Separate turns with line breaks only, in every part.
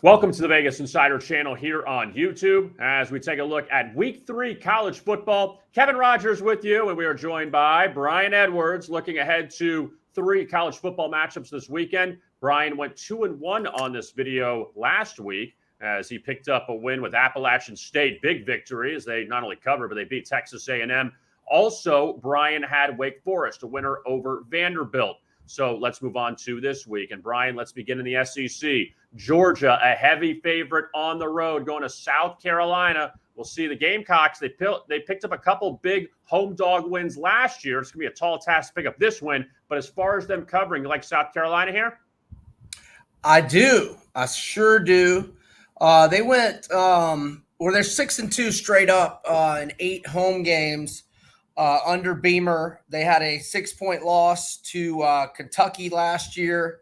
Welcome to the Vegas Insider channel here on YouTube as we take a look at Week 3 college football. Kevin Rogers with you, and we are joined by Brian Edwards looking ahead to 3 college football matchups this weekend. Brian went 2-1 on this video last week as he picked up a win with Appalachian State. Big victory as they not only covered, but they beat Texas A&M. Also, Brian had Wake Forest, a winner over Vanderbilt. So let's move on to this week. And Brian, let's begin in the SEC. Georgia, a heavy favorite on the road, going to South Carolina. We'll see the Gamecocks. They picked up a couple big home dog wins last year. It's going to be a tall task to pick up this win. But as far as them covering, you like South Carolina here?
I do. I sure do. They went they're 6-2 straight up in 8 home games. Under Beamer, they had a 6-point loss to Kentucky last year,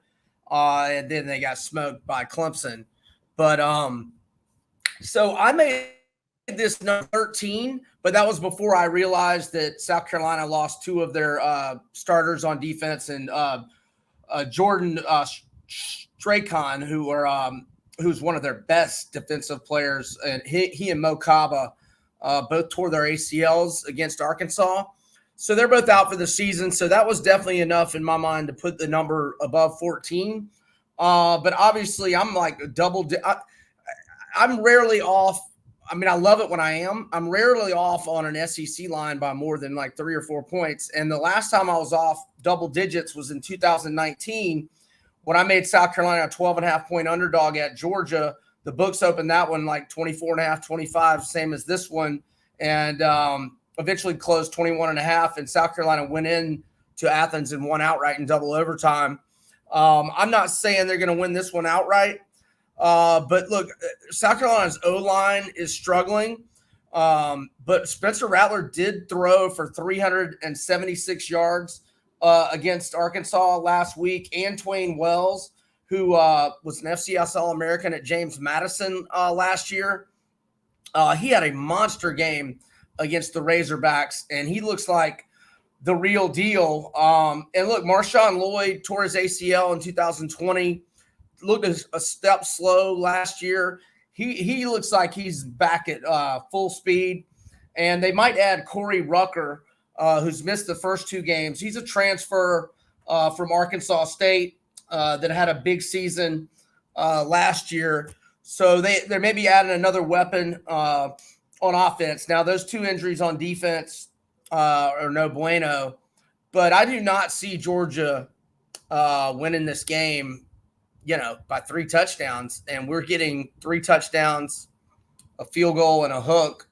and then they got smoked by Clemson. But so I made this number 13, but that was before I realized that South Carolina lost 2 of their starters on defense, and Jordan Strachan, who's one of their best defensive players, and he and Mo Kaba both tore their ACLs against Arkansas. So they're both out for the season. So that was definitely enough in my mind to put the number above 14. But obviously I'm like I'm rarely off. I mean, I love it when I am. I'm rarely off on an SEC line by more than like 3 or 4 points. And the last time I was off double digits was in 2019 when I made South Carolina a 12.5-point underdog at Georgia. The books opened that one like 24.5, 25, same as this one, and eventually closed 21.5. And South Carolina went in to Athens and won outright in double overtime. I'm not saying they're going to win this one outright, but look, South Carolina's O-line is struggling, but Spencer Rattler did throw for 376 yards against Arkansas last week, and Twain Wells, who was an FCS All-American at James Madison last year. He had a monster game against the Razorbacks, and he looks like the real deal. And look, Marshawn Lloyd tore his ACL in 2020, looked a step slow last year. He looks like he's back at full speed. And they might add Corey Rucker, who's missed the first 2 games. He's a transfer from Arkansas State. That had a big season last year. So they're maybe adding another weapon on offense. Now, those 2 injuries on defense are no bueno, but I do not see Georgia winning this game, by 3 touchdowns. And we're getting 3 touchdowns, a field goal, and a hook.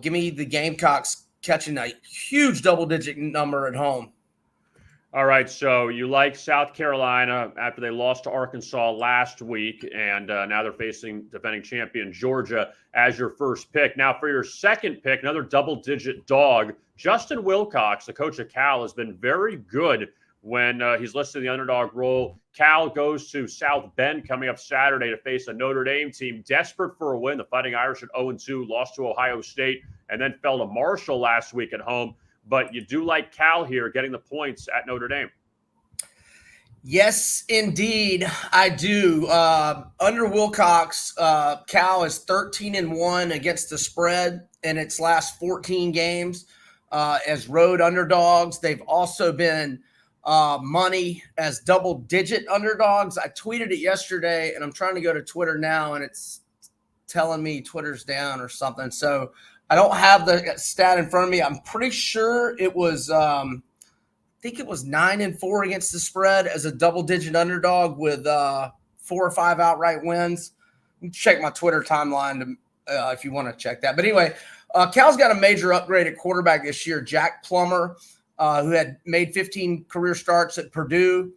Give me the Gamecocks catching a huge double-digit number at home.
All right, so you like South Carolina after they lost to Arkansas last week, and now they're facing defending champion Georgia as your first pick. Now for your second pick, another double-digit dog, Justin Wilcox, the coach of Cal, has been very good when he's listed in the underdog role. Cal goes to South Bend coming up Saturday to face a Notre Dame team desperate for a win. The Fighting Irish at 0-2, lost to Ohio State, and then fell to Marshall last week at home. But you do like Cal here getting the points at Notre Dame.
Yes, indeed, I do. Under Wilcox, Cal is 13-1 against the spread in its last 14 games as road underdogs. They've also been money as double-digit underdogs. I tweeted it yesterday, and I'm trying to go to Twitter now, and it's telling me Twitter's down or something. So I don't have the stat in front of me. I'm pretty sure it was I think it was 9-4 against the spread as a double-digit underdog with 4 or 5 outright wins. You can check my Twitter timeline if you want to check that. But anyway, Cal's got a major upgrade at quarterback this year. Jack Plummer, who had made 15 career starts at Purdue.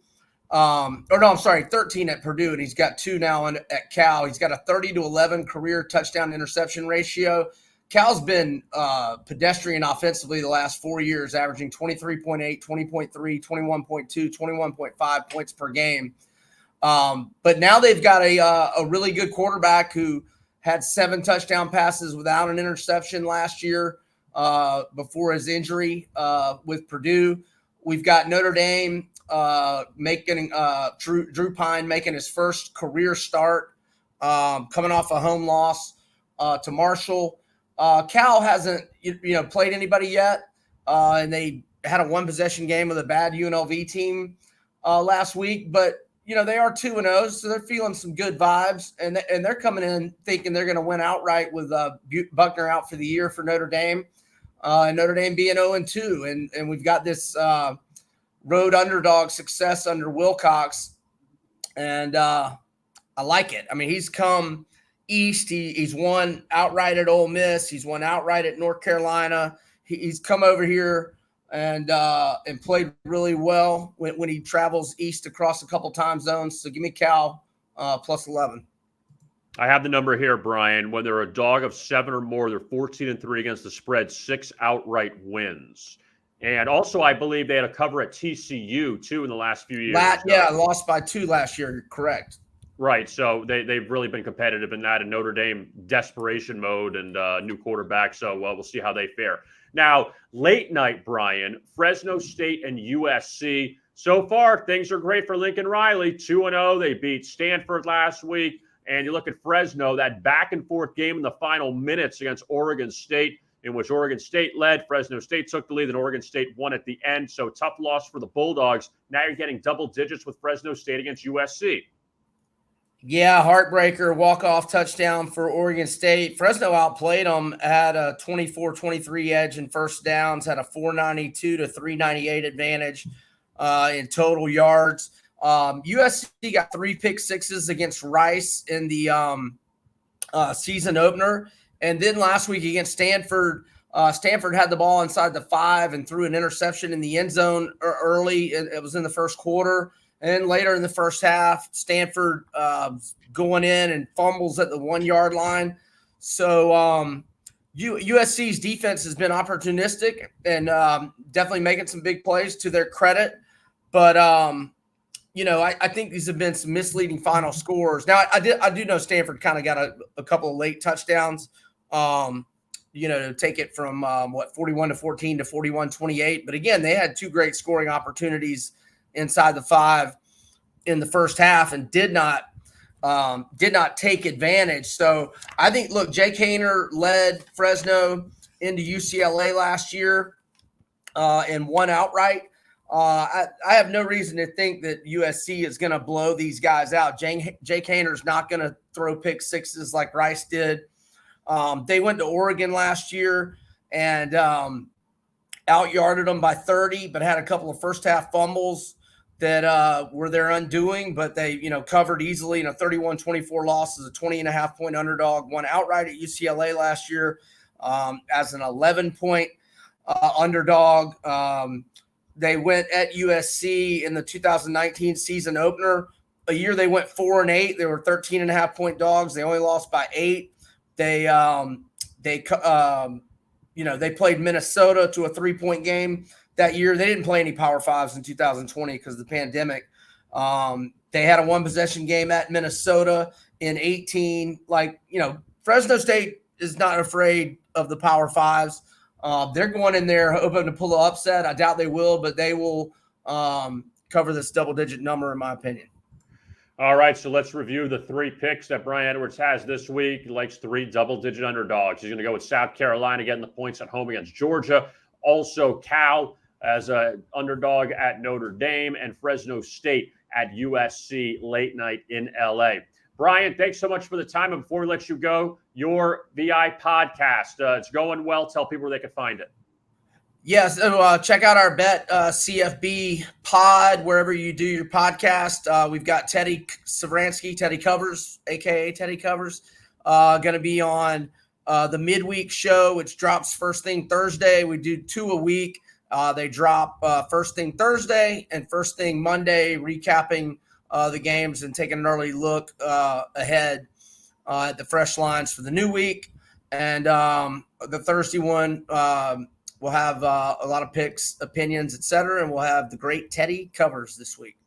13 at Purdue, and he's got 2 now at Cal. He's got a 30-11 career touchdown interception ratio. Cal's been pedestrian offensively the last 4 years, averaging 23.8, 20.3, 21.2, 21.5 points per game. But now they've got a really good quarterback who had 7 touchdown passes without an interception last year before his injury with Purdue. We've got Notre Dame making Drew Pine making his first career start coming off a home loss to Marshall. Cal hasn't played anybody yet, and they had a one-possession game with a bad UNLV team last week. But they are 2-0, so they're feeling some good vibes, and they're coming in thinking they're going to win outright with Buckner out for the year for Notre Dame, and Notre Dame being 0-2, and we've got this road underdog success under Wilcox, and I like it. I mean, he's come east. He's won outright at Ole Miss. He's won outright at North Carolina. He's come over here and played really well when he travels east across a couple time zones. So give me Cal plus 11.
I have the number here, Brian. When they're a dog of 7 or more, they're 14-3 against the spread, 6 outright wins. And also, I believe they had a cover at TCU, too, in the last few years.
Lost by 2 last year. You're correct.
Right. So they've really been competitive in that, and Notre Dame desperation mode and new quarterback. So, we'll see how they fare. Now, late night, Brian, Fresno State and USC. So far, things are great for Lincoln Riley. 2-0. They beat Stanford last week. And you look at Fresno, that back-and-forth game in the final minutes against Oregon State, in which Oregon State led. Fresno State took the lead, and Oregon State won at the end. So tough loss for the Bulldogs. Now you're getting double digits with Fresno State against USC.
Yeah, heartbreaker, walk-off touchdown for Oregon State. Fresno outplayed them, had a 24-23 edge in first downs, had a 492 to 398 advantage in total yards. USC got 3 pick sixes against Rice in the season opener. And then last week against Stanford, Stanford had the ball inside the 5 and threw an interception in the end zone early. It was in the first quarter. And then later in the first half, Stanford going in and fumbles at the 1-yard line. So USC's defense has been opportunistic and definitely making some big plays to their credit. But, I think these have been some misleading final scores. Now, I do know Stanford kind of got a couple of late touchdowns, to take it from 41-14 to 41-28. But again, they had 2 great scoring opportunities inside the 5 in the first half and did not take advantage. So I think, look, Jake Haener led Fresno into UCLA last year and won outright. I have no reason to think that USC is going to blow these guys out. Jake Haener's not going to throw pick sixes like Rice did. They went to Oregon last year and out-yarded them by 30, but had a couple of first-half fumbles that were their undoing, but they, covered easily in a 31-24 loss as a 20.5-point underdog, won outright at UCLA last year as an 11-point underdog. They went at USC in the 2019 season opener. A year they went 4-8. They were 13.5-point dogs. They only lost by 8. They played Minnesota to a 3-point game that year. They didn't play any Power Fives in 2020 because of the pandemic. They had a 1-possession game at Minnesota in 18. Fresno State is not afraid of the Power Fives. They're going in there hoping to pull an upset. I doubt they will, but they will cover this double-digit number, in my opinion.
All right, so let's review the 3 picks that Brian Edwards has this week. He likes 3 double-digit underdogs. He's going to go with South Carolina getting the points at home against Georgia. Also, Cal as an underdog at Notre Dame, and Fresno State at USC late night in LA. Brian, thanks so much for the time. And before we let you go, your VI podcast, it's going well. Tell people where they can find it.
Yes, check out our Bet CFB pod, wherever you do your podcast. We've got Teddy Savransky, Teddy Covers, a.k.a. Teddy Covers, going to be on the midweek show, which drops first thing Thursday. We do 2 a week. They drop first thing Thursday and first thing Monday, recapping the games and taking an early look ahead at the fresh lines for the new week. And the Thursday one, we'll have a lot of picks, opinions, etc., and we'll have the great Teddy Covers this week.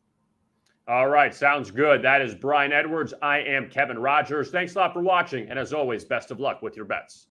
All right, sounds good. That is Brian Edwards. I am Kevin Rogers. Thanks a lot for watching, and as always, best of luck with your bets.